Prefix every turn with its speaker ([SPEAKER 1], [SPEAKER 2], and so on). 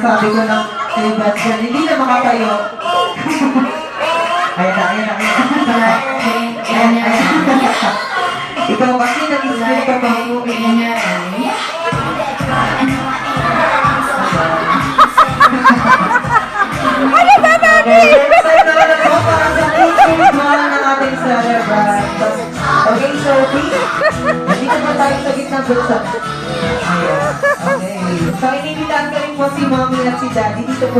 [SPEAKER 1] sabi ko ng kay Batman, hindi na makatayo. Ayan na, ayan na, ayan na. Ikaw kasi nag-isip ka pa mo.
[SPEAKER 2] Ano ba, Mami?
[SPEAKER 1] Excited na lang ako para sa 18th month ng ating celebrant. Okay, so please, dito pa tayo sa gitna bulsa. Ayan, okay. So, inibitahan ka rin po si Mommy at si Daddy dito po.